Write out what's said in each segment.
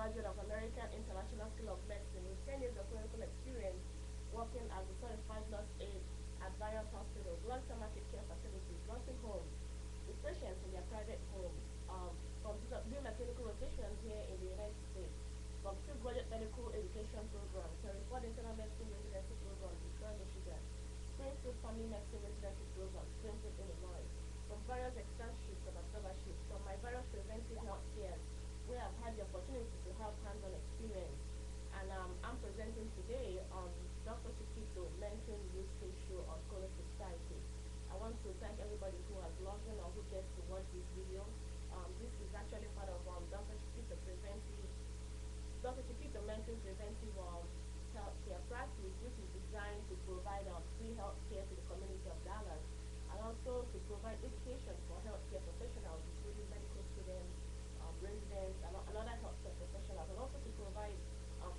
graduate of American International School of Medicine with 10 years of clinical experience working as a certified nurse aide at various hospitals, long-term acute care facilities, nursing homes, with patients in their private homes. From doing my clinical rotations here in the United States, from 2 graduate medical education programs, 34 internal medicine residency programs in Detroit, Michigan, Springfield Family Medicine residency program, Springfield, Illinois, from various externships and observerships, from my various preventive health cares, where I've had the opportunity to have hands-on experience. And I'm presenting today on Dr. Chiquito mentioned youth show on cholecystitis. I want to thank everybody who has logged in or who gets to watch this video. This is actually part of Dr. Chiquito mentions preventive healthcare practice, which is designed to provide free healthcare to the community of Dallas, and also to provide education for healthcare professionals, including medical students, residents, and other healthcare professionals, and also to provide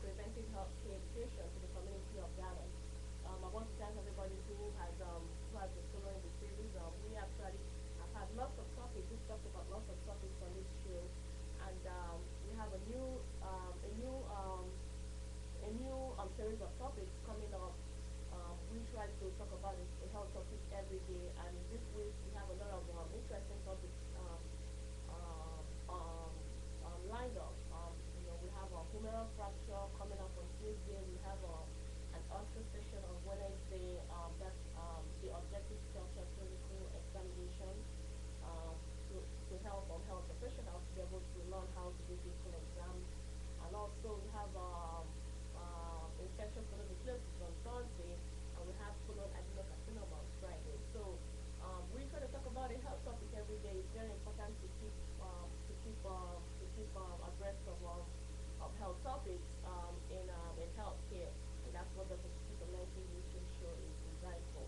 preventive healthcare education to the community of Dallas. I want to thank everybody who has been following the series. We actually have had lots of topics. We've talked about lots of topics on this show, and we have a new series of topics coming up. We try to talk about a health topic every day, and this week we have a lot of interesting topics um, um, lined up. We have a humeral fracture coming up on Tuesday. We have an ultra session on Wednesday. That's the objective structure clinical examination um, to help health professionals to be able to learn how to do clinical exams. And also we have infection colonoscopy on Thursday, and we have colon adenocarcinoma on Friday. So we try to talk about a health topic every day. It's very important to keep abreast of health topics in healthcare, and that's what the Chiquito Mental Nutrition Show is designed for.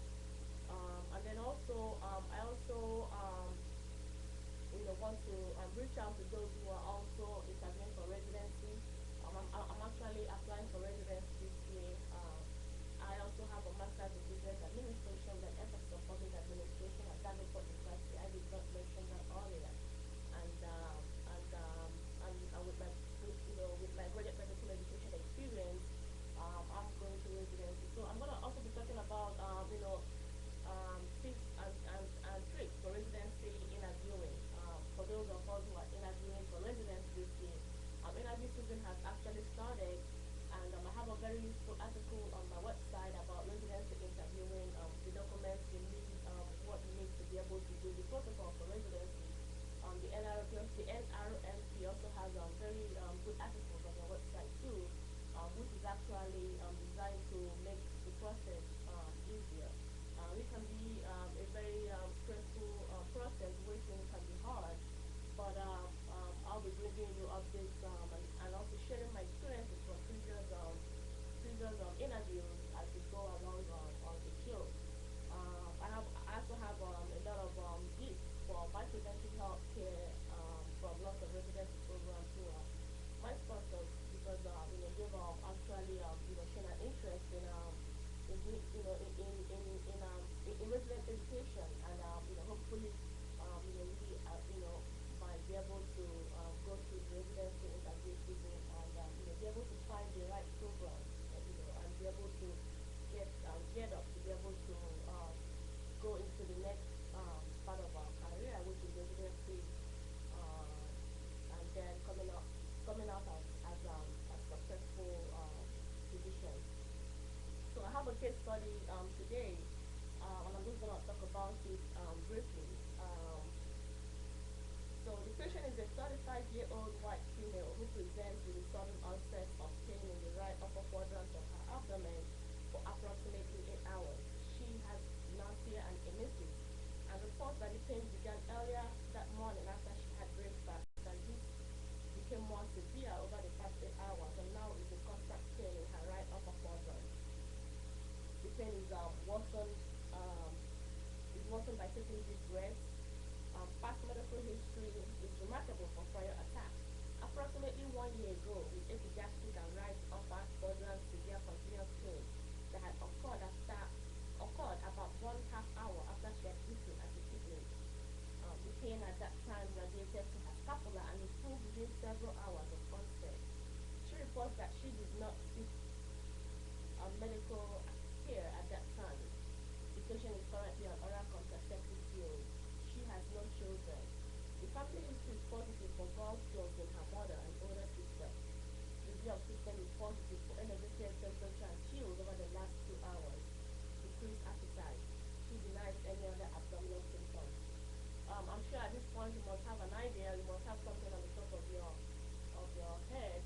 And then also, I also want to reach out to those who are also interviewing for residency. I'm actually applying for residency this year. I also have a master's in business administration and ethics of public administration at Davenport University. I did not mention that earlier. And with my graduate medical education experience, I'm going to residency. So I'm going to also be talking about tips and tricks for residency interviewing. For those of us who are interviewing for residency this year, interview season has actually started, and I have a very useful article on my website about residency interviewing, the documents you need, what you need to be able to do the protocol for residency. The NRMP also has very good articles on their website too, which is actually designed to make the process easier. It can be a very stressful process. Waiting can be hard, but I'll be bringing you updates and also sharing my experiences from previous interviews as we go along on the show. I also have a lot of gifts for my preventive health care from lots of residency programs who are my sponsors, because they've actually shown an interest in resident education, and hopefully we might be able to go through the residency interview season, and be able to find the right program, and be able to get up to be able to go into the next part of our career, which is residency, and then coming out as successful physicians. So I have a case study today, and I'm just gonna talk about it briefly. So the patient is a 35-year-old white female who presents with a sudden onset of pain in the right upper quadrant of her abdomen for approximately 8 hours. She has nausea and emesis, and reports that the pain began earlier that morning after she had breakfast, and this became more severe over the past 8 hours, and now is a constant pain in her right upper quadrant. The pain um, is worsened by taking deep breaths. Past medical history is remarkable for prior attacks. Approximately 1 year ago, with epigastric and right upper quadrant severe continuous pain that had occurred about 1/2 hour after she had eaten at the picnic. The pain at that time radiated to her scapula and improved within several hours of onset. medical care at that time. The patient is currently on oral contraceptive pills. She has no children. The family history is positive for gallstones in her mother and older sister. The review of system is positive for elevated temperature and chills over the last 2 hours. Decreased appetite. She denies any other abdominal symptoms. I'm sure at this point you must have an idea. You must have something on the top of your head.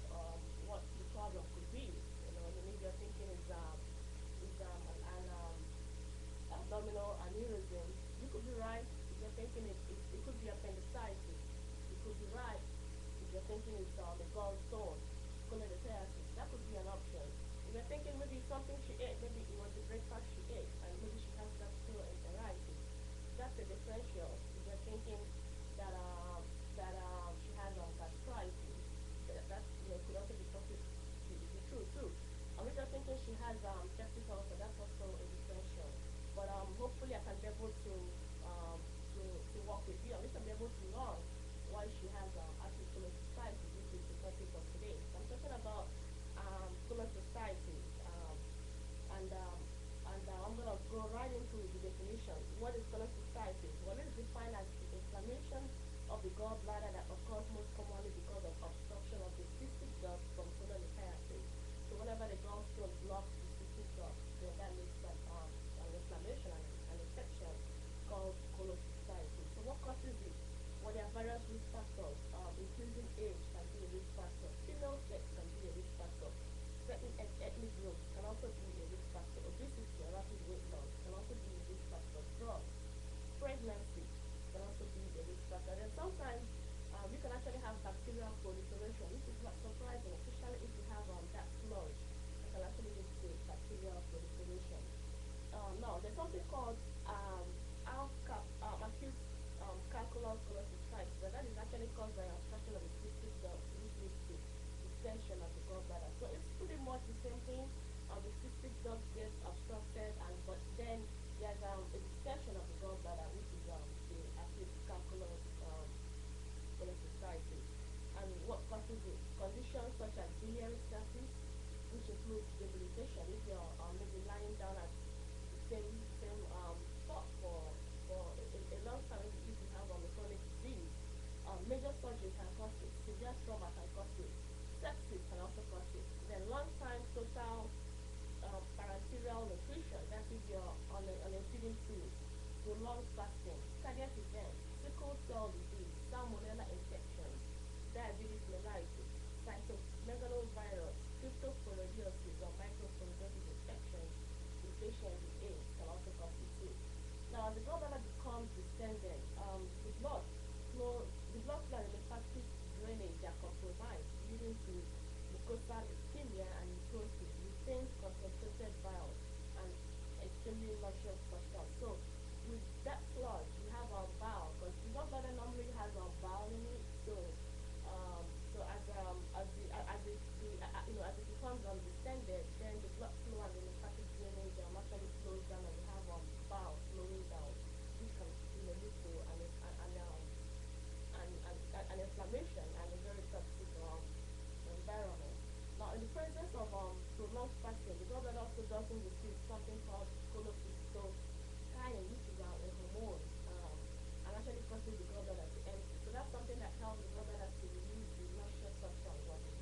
What the problem could be. You know, maybe you're thinking is abdominal aneurysm. You could be right if you're thinking it could be appendicitis. You could be right if you're thinking it's a gallstone, cholecystitis. That could be an option. If you're thinking maybe something she ate, maybe it was the breakfast she ate, and maybe she has gastroenteritis. That's a differential. If you're thinking that she has gastritis, that could also be possible be true too. If you're thinking she has septic ulcer, that's also a differential. But hopefully I can be able to work with you. At least I'll be able to learn why she has active cholecystitis, which is the topic of today. So I'm talking about cholecystitis, and I'm gonna go right into the definition. What is cholecystitis? Well, it is defined as the inflammation of the gallbladder that occurs most commonly because of obstruction of the cystic duct from cholecystitis. So whenever the gallstone blocks the cystic duct, then that leads to an inflammation and an infection called cholecystitis. So what causes it? Well, there are various risk factors. Increasing age can be a risk factor. Female sex can be a risk factor. Certain ethnic groups can also be a risk factor. Obesity or rapid weight loss can also be a risk factor. Drugs, pregnancy can also be a risk factor. And sometimes you can actually have bacterial proliferation, which is not surprising, especially if you have that sludge. It can actually lead to bacterial proliferation. Now, there's something called acute calculus cholecystitis, but that is actually caused by obstruction of the cystic duct, which leads to distension of the gallbladder. So it's pretty much the same thing. The cystic duct gets obstructed, and but then there's a distension of the gallbladder, which is the acute calculus cholecystitis. And what causes it? Conditions such as biliary stasis, which includes debilitation. If you're maybe lying down at the same spot for a long time, if you have a chronic disease, major surgery can cause it, severe trauma can cause it, sepsis can also cause it. Then long-time total parenteral nutrition, that is you're on a feeding tube, prolonged fasting, cardiac event, sickle cell disease, salmonella infection, diabetes mellitus, cytomegalovirus, cryptosporidiosis or microsporidiosis infections in patients with AIDS can also cause it too. Now, as the gallbladder becomes distended, the blood flow and lymphatic drainage are compromised, leading to mucosal ischemia and necrosis, retains concentrated bile, and extremely luscious posture. So, with that sludge, you have a bile, because the gallbladder normally has a bile in it. As it becomes distended, then the blood flow and the lymphatic drainage actually slows down, and you have bowel slowing down, which can lead to an inflammation and a very toxic environment. Now, in the presence of prolonged fasting, the gallbladder also doesn't receive something called cholecystokinin, which is a hormone, and actually causes the gallbladder to empty. So that's something that helps the gallbladder to release the noxious substance of the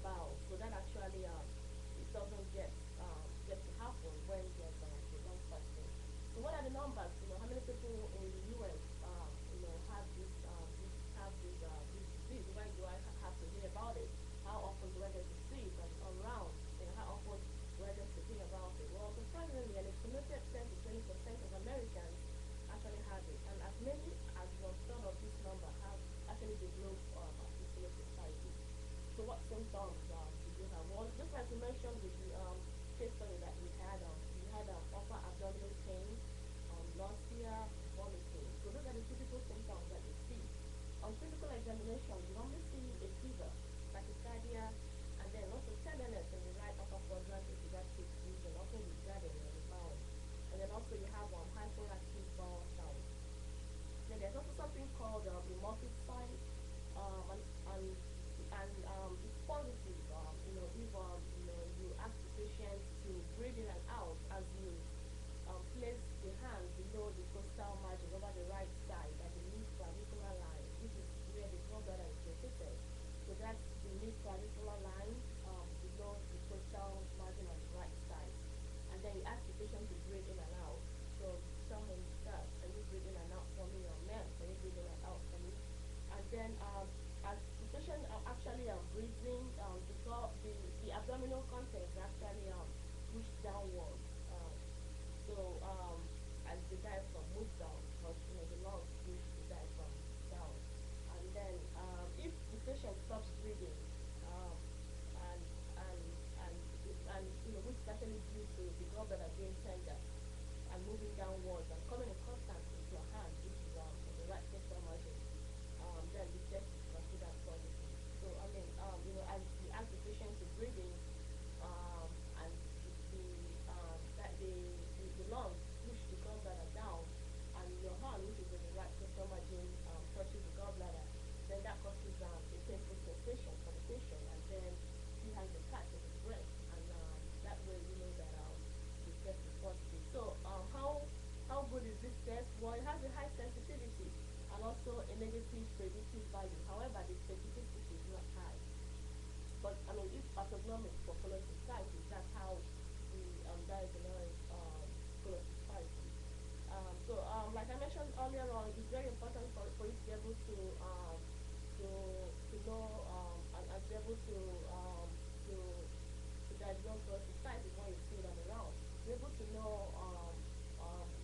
bowel. So that actually it doesn't get to happen when there's prolonged fasting. So what are the numbers? How many people in the U.S. Have this disease? When do I have to hear about it? How often do I get to see it around? How often do I get to hear about it? Well, surprisingly, an estimated 10 to 20% of Americans actually have it, and as many as 1/3 of this number have actually developed articular society. So what symptoms do you have? Well, just like you mentioned with the case study that we had upper abdominal pain, nausea, vomiting. So those are the typical symptoms that you see. On physical examination, you normally see a fever, tachycardia, and then also tenderness in the right upper quadrant of the gastric region, often with gathering on the bowel. And then also you have hyperactive bowel sound. Then there's also something called emotive sign, and it's positive. If you ask the patient to breathe downwards. So as the diaphragm moves down, because the lungs push the diaphragm down, and then if the patient stops breathing, um, and and and which is actually due to the gallbladder being tender and moving downwards and coming in contact with your hand, which is on the right rectal margin, then the test is considered positive. So I mean, as you ask the patient to breathe in, and the that the lungs push the gallbladder down, and your hand, which is in the right rectal margin, touches the gallbladder, then that causes a painful sensation for the patient, and then he has a catch of his breath, and that way you know that the test is positive. So how good is this test? Well, it has a high sensitivity and also a negative predictive value. However, the specificity is not high. But I mean, if pathognomic for cholecystitis, that's how we diagnose cholecystitis. Like I mentioned earlier on, it's very important for you to be able to know and be able to diagnose cholecystitis when you see them around. Be able to know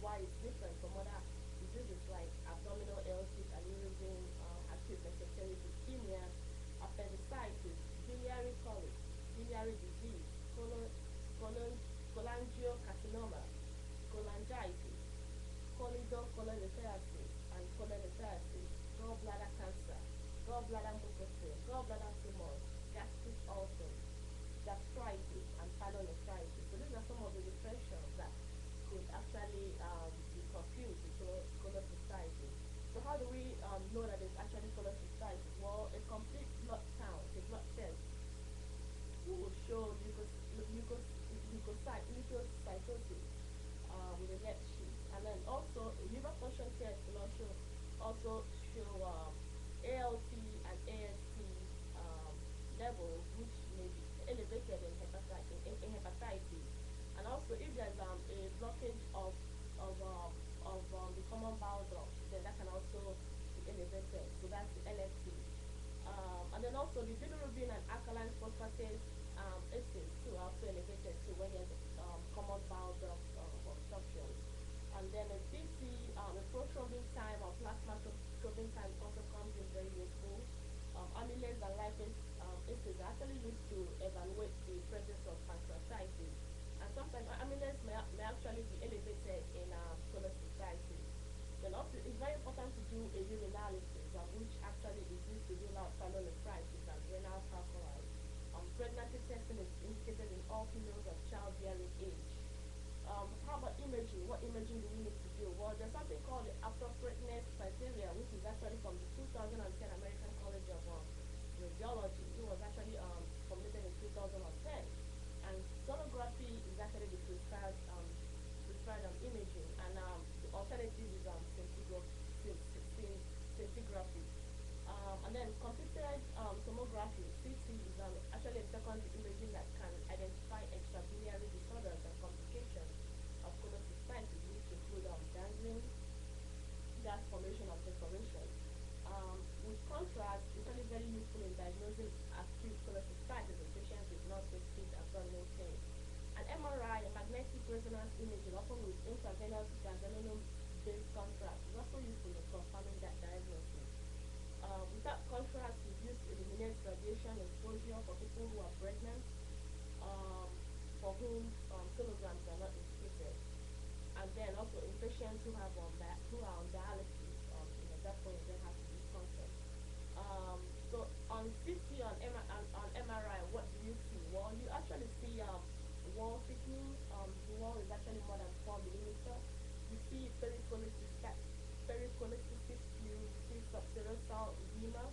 why it's different from other diseases like abdominal aortic aneurysm, acute mesenteric ischemia, appendicitis, biliary colic, biliary disease, colon, cholangiocarcinoma, cholangitis, cholelithiasis and cholelithiasis, gallbladder cancer, gallbladder mucosa, gallbladder tumors, gastric ulcers, gastritis, and pyelonephritis. So these are some of the infections that could actually be confused with cholecystitis. So how do we know that it's actually cholecystitis? Well, a complete blood count, a blood test, will show leukocytosis with a net sheet. And then also a liver function test will also show ALT and AST levels, which may be elevated in hepatitis. And also if there's a blockage of the common bowel duct, then that can also be elevated. So that's the LFT. And then also the bilirubin and alkaline phosphatase acids too are also elevated too when there's common bowel duct obstructions. And then a PC, a prothrombin time or plasma thrombin time also comes in very useful. Amylase and lipase acids are actually used to evaluate the presence of pancreatitis. And sometimes amylase may actually be elevated in cholecystitis. Then also, it's very important to do a urinalysis, which actually is used to rule out pyelonephritis and renal calculi. Pregnancy testing is indicated in all females of childbearing age. How about imaging? What imaging do we need to do? Well, there's something called the appropriateness criteria, which is actually from the 2010 American College of Radiology. It was actually formulated in 2010. And sonography is actually the prescribed imaging, and the alternative is scintigraphy. And then computed tomography, CT, is actually a secondary imaging that can identify extrabiliary disorders and complications of cholecystitis, which include dangling, gas formation, and perforation. With contrast, it's actually very useful in diagnosing acute cholecystitis in patients with non-specific abdominal pain. An MRI, a magnetic resonance imaging, often with intravenous gadolinium-based contrast, is also useful in confirming that diagnosis. Without contrast, is used to eliminate radiation exposure for people who are pregnant, um, for whom sonograms are not indicated. And then also in patients who who are on dialysis, that point they have to use contrast. So on CT on MRI, what do you see? Well, you actually see wall thickening. The wall is actually more than 4 millimeter. You see pericholecystic fluid. You see subserosal edema.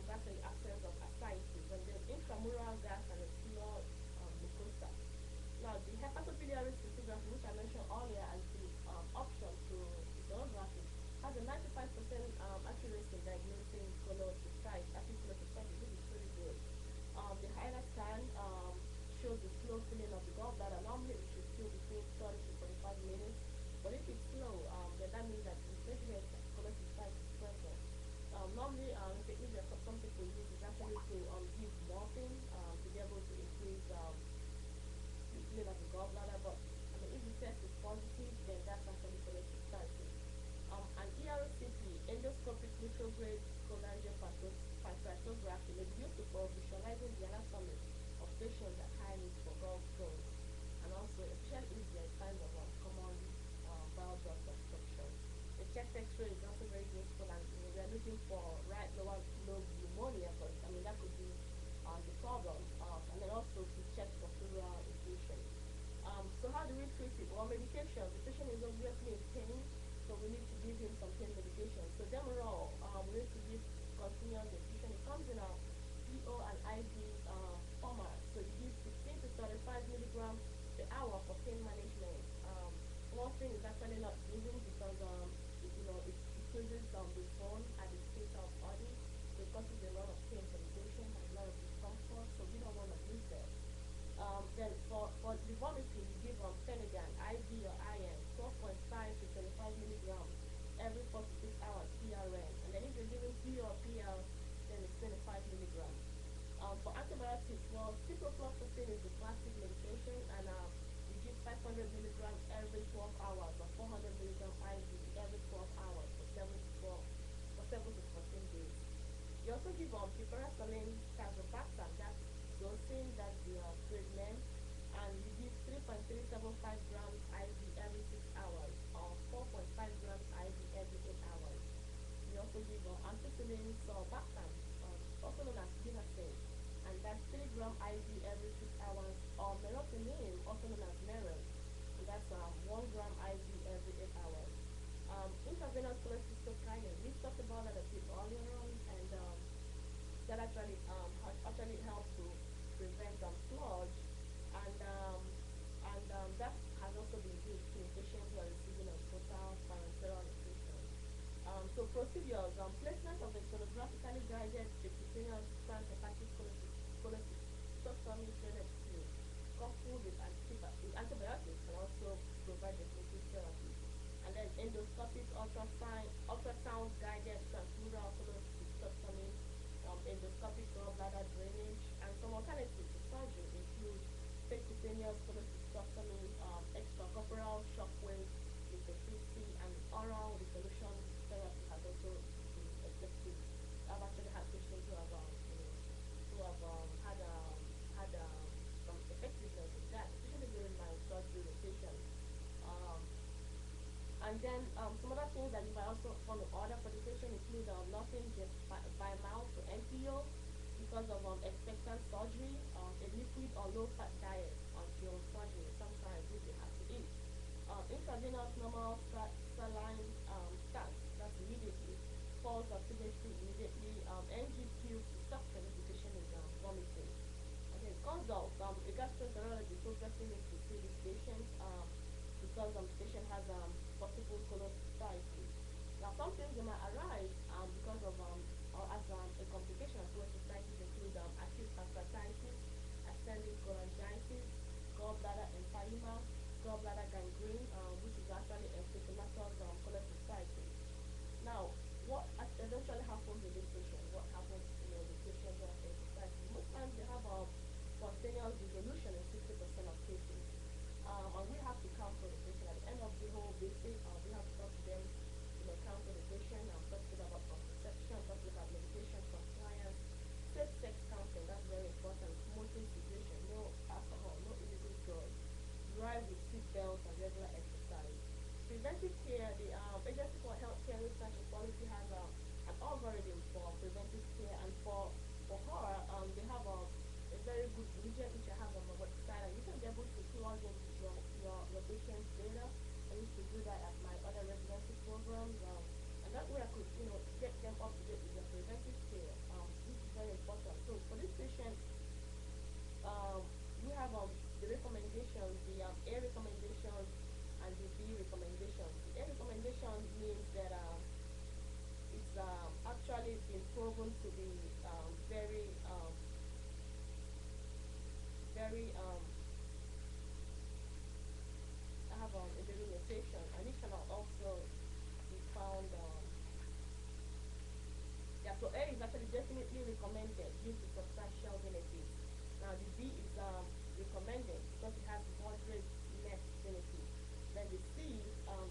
That's an absence of ascites. And then intramural gas and exterior mucosa. Now, the hepatobiliary scintigraphy, which I mentioned earlier as the option to sonography, has a 95% accuracy in diagnosing cholecystitis, acute cholecystitis, which is pretty good. The HILA scan shows the slow filling of the gallbladder. Normally, it should fill between 30 to 45 minutes. But if it's slow, then that means that maybe there's cholecystitis present. Normally, the technique that some people use is actually to give morphine to be able to increase the filling of the gallbladder. chest X-ray is also very useful, and we are looking for right lower lobe pneumonia, because I mean that could be the problem. And then also to check for pleural effusion. So how do we treat it? Well, medication. The patient is obviously in pain, so we need to give him some pain medication. So Demerol, we need to give continuous infusion. It comes in a PO and IV format. So you give 15 to 35 milligrams per hour for pain management. Morphine is actually not given because it increases the bone at the state of body. So it causes a lot of pain for the patient and a lot of discomfort. So we don't want to use that. Then for the vomiting, you give Phenergan, IV or IM, 12.5 to 25 milligrams every 4 to 6 hours PRN. And then if you're giving P or PL, then it's 25 milligrams. For antibiotics, well, ciprofloxacin is the classic medication, and you give 500 milligrams every 12 hours or 400 milligrams IV every 12 hours for 7 to 14 days. You also give piperacillin tazobactam, that's dosing, that's the treatment, and you give 3.375 grams IV every 6 hours or 4.5 grams IV every 8 hours. We also give ampicillin sulbactam, also known as binacin, and that's 3 gram IV every 6 hours, or meropenem, also known as Meron, and that's 1 gram IV every 8 hours. Intravenous cholecystitis, we talked about that a bit earlier on, and that actually helps to prevent sludge, and that has also been used in patients who are receiving a total parenteral nutrition. So procedures, placement of a sonographically guided percutaneous transhepatic cholecystectomy drainage tube coupled with antibiotics can also provide definitive therapy. And then endoscopic ultrasound guided transmural cholecystectomy, endoscopic gallbladder drainage, and some alternatives to surgery include percutaneous cholecystectomy, extracorporeal shockwave lithotripsy, and oral dissolution therapy has also been effective. I've actually had patients who have some effectiveness in that, especially during my surgery rotation. Um, and then some other things that you might also want to order for the patient include nothing just by mouth to NPO because of expectant surgery, a liquid or low-fat diet until surgery, sometimes if they have to eat. Intravenous normal saline stance, that's immediately. Pulse oximetry immediately. NG tube to suction if the patient is vomiting. And then consult, a gastroenterologist obviously needs to see this patient because the patient has possible cholecystitis. Now, some things that might arise because of or as a complication of cholecystitis include acute pancreatitis, ascending cholangitis, gallbladder empyema, gallbladder gangrene, which is actually encephalitis cholecystitis. Now, what eventually happens with this patient? What happens, with patients who have cholecystitis? Most times they have spontaneous dissolution in 60% of cases. And we have to counsel the patient at the end of the whole visit. We have to talk to them, counsel the patient, talk to them about contraception, talk to them about medication compliance, safe sex counseling, that's very important, smoking cessation, no alcohol, no illegal drugs, drive with seatbelts and regular exercise. Preventive care, the Agency for Healthcare Research and Quality has an algorithm for preventive care, and for her, they have a very good widget which I have on my website, and you can be able to plug in your patient's data. I used to do that at my other residency programs, and that way I could get them up to date with their preventive care, which is very important. So for this patient, we have the recommendations, the A recommendations and the B recommendations. The A recommendation means that it's actually been proven to be very I have a little notation, and it can also be found. Yeah, so A is actually definitely recommended due to substantial benefits. Now the B is recommended because it has moderate net benefits. Then the C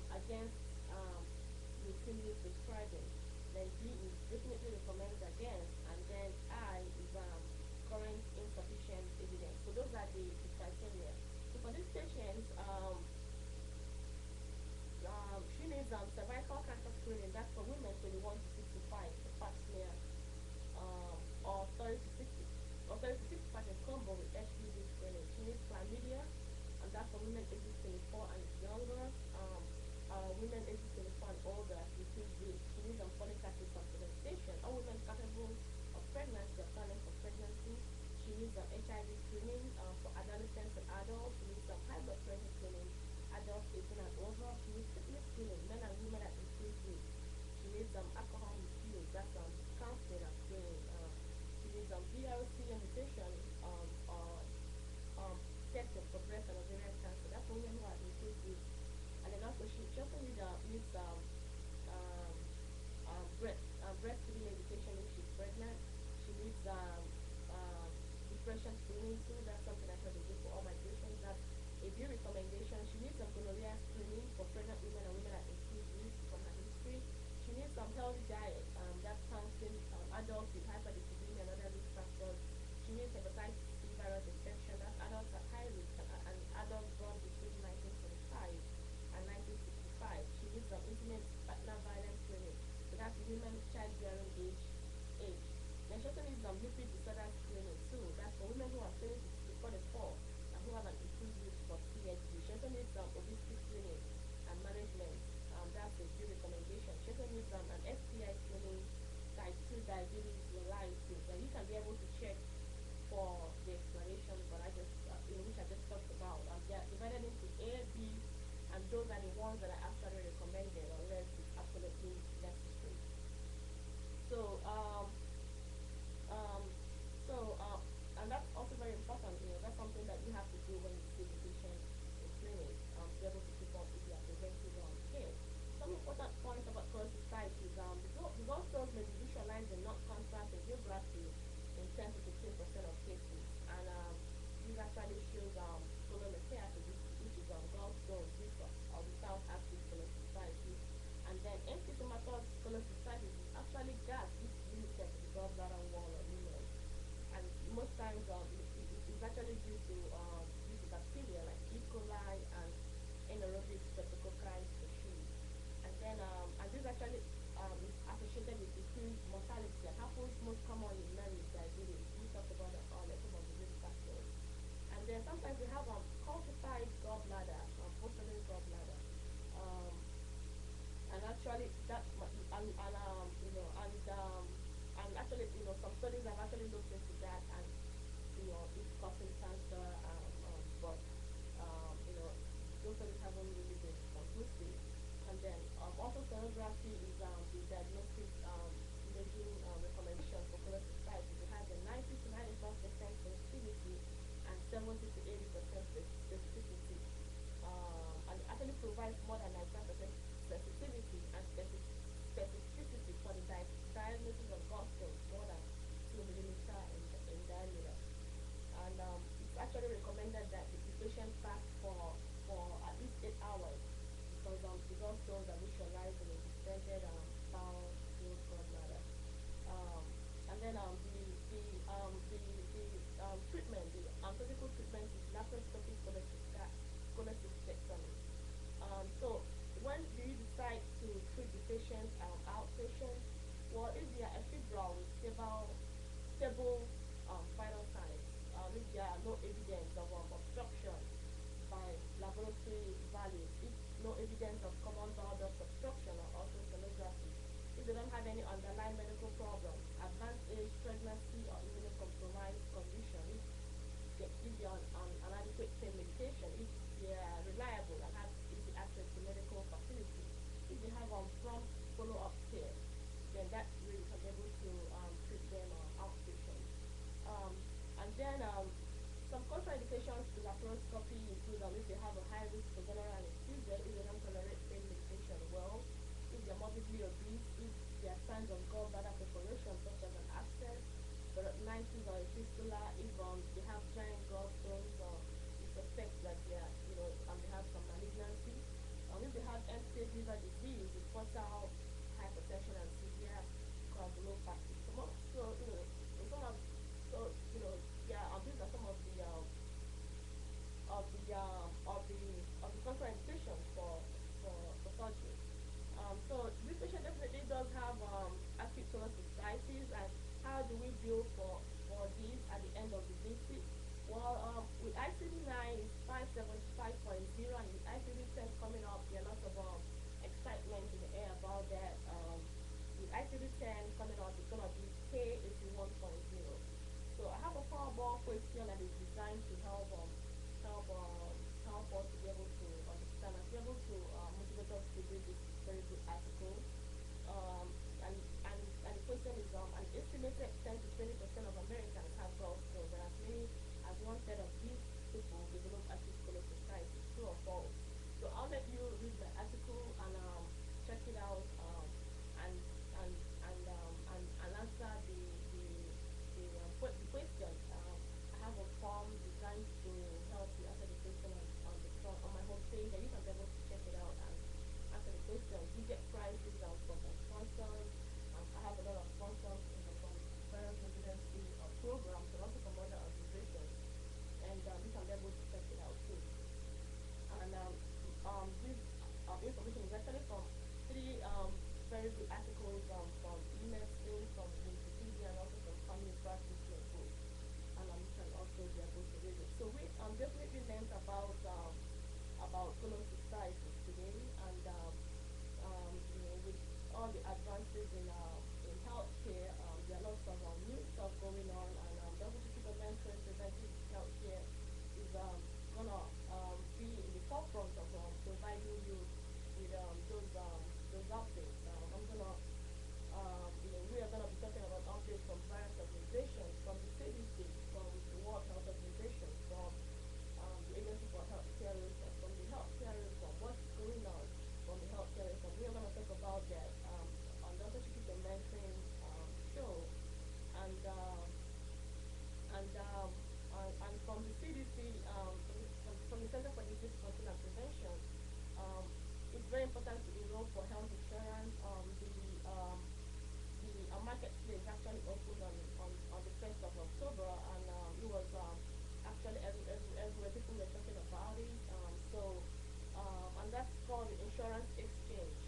against routinely prescribing. Then D is definitely recommended against, and then I is current insufficient evidence. So those are the criteria. So for this patient, she needs cervical cancer screening. That's for women 21 to 65, the pap smear, or 30 to 60, or 30 to 65 in combo with HPV screening. She needs chlamydia, and that's for women ages 24 and younger. Women ages 24 and older at increased risk. She needs folic acid supplementation. All women capable of pregnancy or planning for pregnancy. She needs HIV screening for adolescents and adults. She needs high blood pressure screening, adults 18 and over. She needs syphilis screening, men and women at increased risk. She needs alcohol misuse, that's counseling and screening. She needs BRC invitation testing for breast and ovarian cancer. That's for women who are at increased risk. And then also she also needs um, breastfeeding education if she's pregnant. She needs depression screening too. That's something I try to do for all my patients. That's a few recommendations. She needs some gonorrhea screening for pregnant women and women at increased risk from her history. She needs some healthy diet. That's counseling adults with hyperlipidemia and other risk factors. She needs hepatitis C virus infection. That's adults at high risk and adults born between 1925 and 1965. She needs some intimate partner violence screening. So that's women childbearing age. Then she also needs some lipid disorder screening too. That's for women who are failing to 44 and who have an increased risk for PhD. She also needs some obesity screening and management. That's a few recommendations. She also needs an STI screening, type 2 diabetes, license. And you can be able to check for the explanation, but I just, which I just talked about. They are divided into A, B, and those are the ones that are actually recommended unless it's absolutely necessary. So, um, and that's also very important. That's something that you have to do when you see the patient in clinic, to be able to keep up with their preventive care. Some important points about cholecystitis. The gallstones may be visualized in non-contrast radiography in 10 to 15% of cases, and this actually shows colonothiasis, which is gallstones with or without active cholecystitis. And then emphysematous cholecystitis is actually gas which is limited to the gallbladder wall or lumen. And most times it's actually due to bacteria like E. coli and anaerobic streptococci species. And this actually is associated with decreased mortality and happens most commonly in men with diabetes. We talked about that earlier, some of the risk factors. And then sometimes we have calcified gallbladder, porcelain gallbladder. Um, and actually that and actually some studies have actually looked into that, and it's causing cancer, but those studies haven't really been conclusive. And then also sonography is the diagnostic imaging recommendation for cholecystitis. It has a 90 to 95% sensitivity and 70 to 80% specificity, and it actually provides more than 95% sensitivity and specificity for the diagnosis of gallstones more than 2 millimeter in diameter. And it's actually recommended that the patient fast for at least 8 hours because the gallstones are visualized in a distended bowel-filled gallbladder. Um, and then the treatment, the surgical treatment is laparoscopic cholecystectomy. So when do you decide to treat the patient outpatient? Well, if they are febrile with stable vital signs, if there are no evidence of obstruction by laboratory values, if no evidence of common bowel duct obstruction or also sonography, if they don't have any underlying medical problems, advanced age, pregnancy, or immunocompromised condition, if they are on an adequate pain medication, if they are reliable and have easy access to medical facilities, if they have prompt follow-up care, then that way we can be able to treat them outpatient. Um, and then some contraindications to laparoscopy include if they have a high risk for general anesthesia, if they don't tolerate pain medication well, if they're morbidly obese, if there are signs of gallbladder perforation such as an abscess, peritonitis or a fistula, if they have giant gallstones or you suspect that they have some malignancy, if they have end-stage liver disease with portal hypertension and severe coagulopathy. Some of so yeah, these are some of the contraindications for surgery. So this patient does have acute cholecystitis, and how do we bill for this at the end of the visit? Well, with ICD-9 is 575.0, and with ICD-10 coming up, there are lots of excitement in the air about that. With ICD-10 coming up, it's gonna be K81.0. So I have a powerball question that is designed to help um, help us to be able to understand and be able to motivate us to read this very good article. Um, and, and the question is an estimated 10 to 20% of Americans have gallstones, and as many as one third of these people develop acute cholecystitis, true or false. So I'll let you read my article and check it out and and answer the question. I have a form designed to help you answer the question on the front on my homepage, and you can be able to check it out and answer the questions. You get prizes from my sponsors. I have a lot of sponsors from various residency programs and also from other organizations, and you can be able to check it out too. And this information is actually from three very good articles from e-medicine, from Wikipedia, and also from Family Practice Book. And you can also be able to read it. So we definitely learned about cholecystitis today, and with all the advances in healthcare, there are lots of new stuff going on, and WHO mentoring preventive healthcare is gonna be in the forefront of providing you with those updates. I'm gonna we are gonna be talking about updates from various organizations, from the CDC, from the World Health Organization, from the Agency for Healthcare Research, from the healthcare reform, what's going on from the healthcare reform. We are going to talk about that on Dr. Chiquita Mentoring show. And and, um, and from the CDC, from the Center for Disease Control and Prevention, um, it's very important to enroll for health insurance. The marketplace actually opened on the 1st of October, and it was actually everywhere people were talking about it. And that's called the insurance exchange.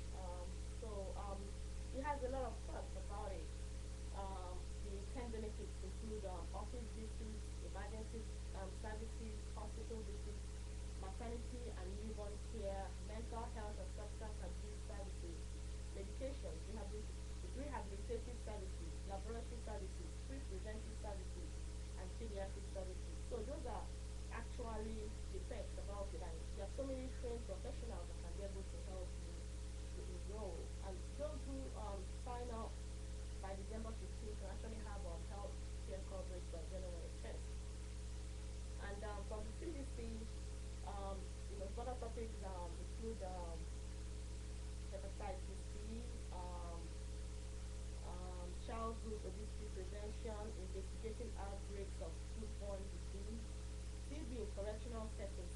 So it has a lot of perks about it. The 10 benefits include office visits, emergency services, hospital visits, maternity and newborn care, mental health and substance abuse services, medications, rehabilitative services, laboratory services, free preventive services, and pediatric services. So those are actually the perks about it, and there are so many trained professionals that can be able to help you to enroll. And those who sign up by December 15th can actually have health care coverage by January 10th. And from the CDC, other topics include hepatitis B, childhood obesity prevention, investigating outbreaks of foodborne disease, TB in correctional settings,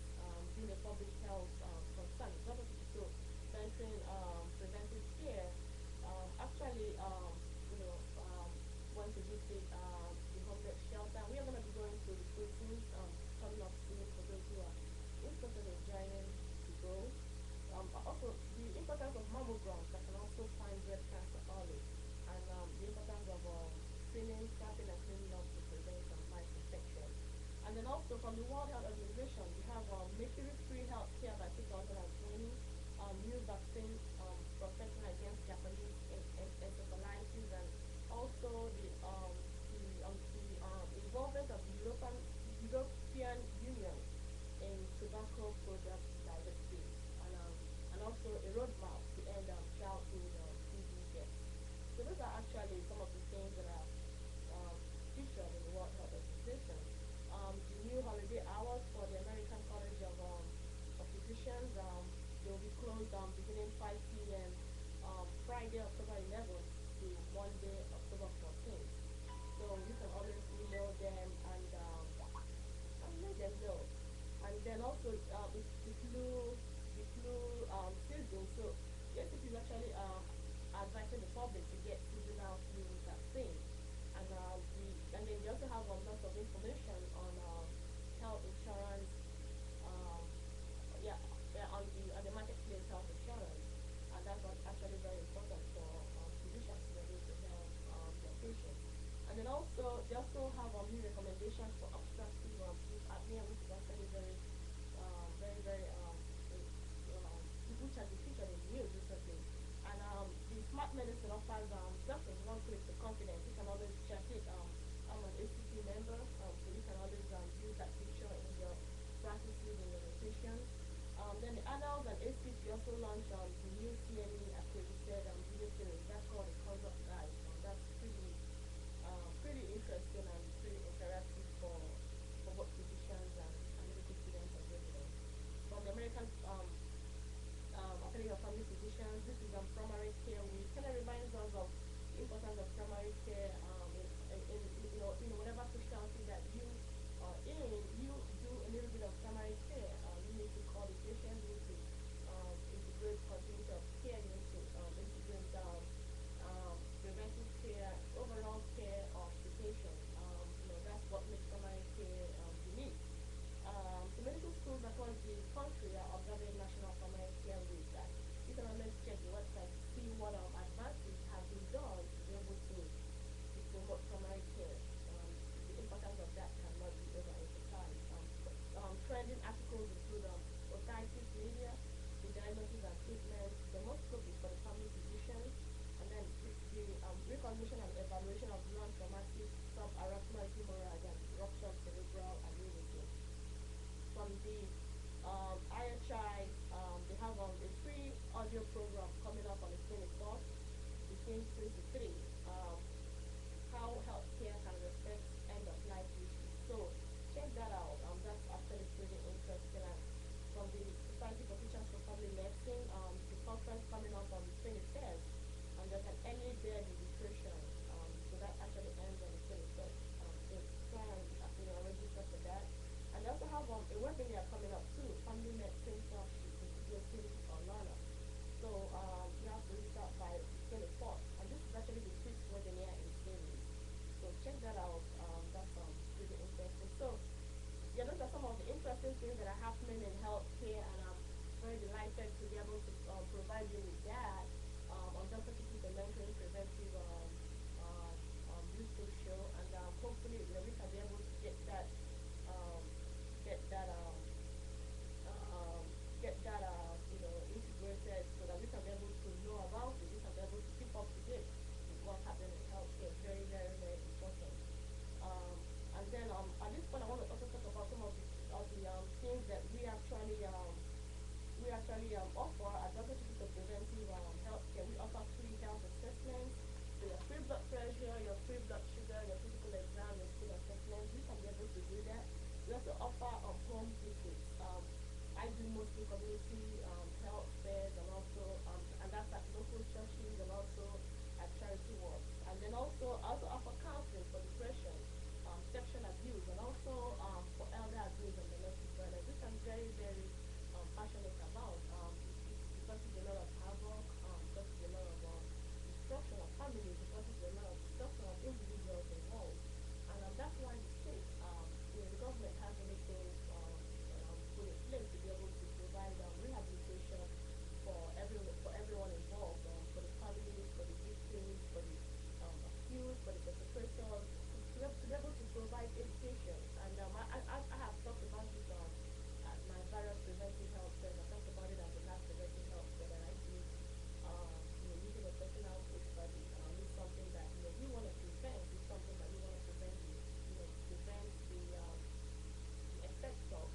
being a public health concern. It's not so mentoring preventive care. Actually, went to visit the homeless shelter. We are going to be going to the quizzes coming up soon for those who are interested in joining to go. Also, the importance of mammograms that can also find breast cancer early, and the importance of screening, trapping, and cleaning up to prevent mice infection. And then also from the World Health Organization, we have mercury-free healthcare by 2020, new vaccine protection against Japanese encephalitis, and also the involvement of the European Union in tobacco product directives, and also a roadmap to end childhood TB deaths. So those are actually some of the things that are featured in the World Health Organization. The new holiday hours for the American College of Physicians, they will be closed beginning 5 p.m. Friday, October 11th to Monday, October 14th. So you can always email them and let them know. And then also the flu season. So the ACP is actually advising the public to get seasonal flu vaccine. And then they also have lots of information on health insurance, um, on the marketplace health insurance, and that's actually very important for audio program coming up on the 24th between 2 to 3. How healthcare can respect end of life issues. So check that out. That's actually pretty interesting. And from the Society for Teachers for Family Medicine, the conference coming up on the 21st, and there's an early death in depression. So that actually ends on the 21st. So try and register for that. And they also have a webinar coming up too, Family Medicine Flagship Introducing Learner. So you have to reach out by 24th. And this is actually the fifth webinar in series. So check that out. That's pretty interesting. So yeah, those are some of the interesting things that are happening in healthcare, and I'm very delighted to be able to provide you with that on Dr. Chiki's Mentoring Preventive useful show, and hopefully we can be able to um, get that um, integrated so that we can be able to know about it, we can be able to keep up to date with what's happening in healthcare. Very, very, very important. Um, and then at this point, I want to also talk about some of the things that we actually offer at Dr. Chiquito Preventive Healthcare. We offer free health assessments. So your free blood pressure, your free blood sugar, your physical exam, your skin assessments, we can be able to do that. We also offer home visits. I do mostly community health fairs, and also and that's at local churches and also at charity work. And then also offer counseling for depression, sexual abuse, and also for elder abuse and domestic violence, which I'm very, very passionate about. It causes a lot of havoc, causes a lot of destruction of families, it causes a lot of destruction of individuals involved. And that's why the state, the government has many things put in place to be able to provide rehabilitation for everyone involved, for the families, for the victims, for the accused, for the perpetrators, to be able to provide education. And I have talked about this at my various preventive health fairs. I talked about it at the last preventive health fair that I did, using a personal case study. It's something that we want to prevent. It's something that we want to prevent the effects of.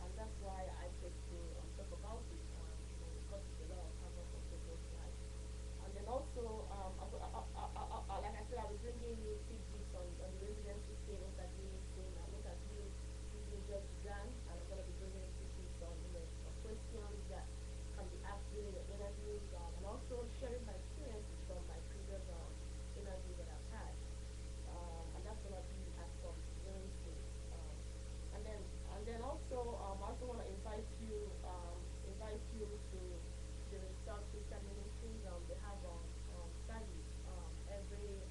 And that's why I take to talk about it. Because it's a lot of havoc on people's lives. And then also, like I said, I'll be bringing you tidbits on the residency scene interviewing scene. Interview recently just began, and I'm going to be bringing you tidbits on questions that can be asked during the interviews, and also sharing my experiences from my previous interviews that I've had. And that's going to be as from Wednesday. And then also, I also want to invite you to the South Christian Ministries. They have studies every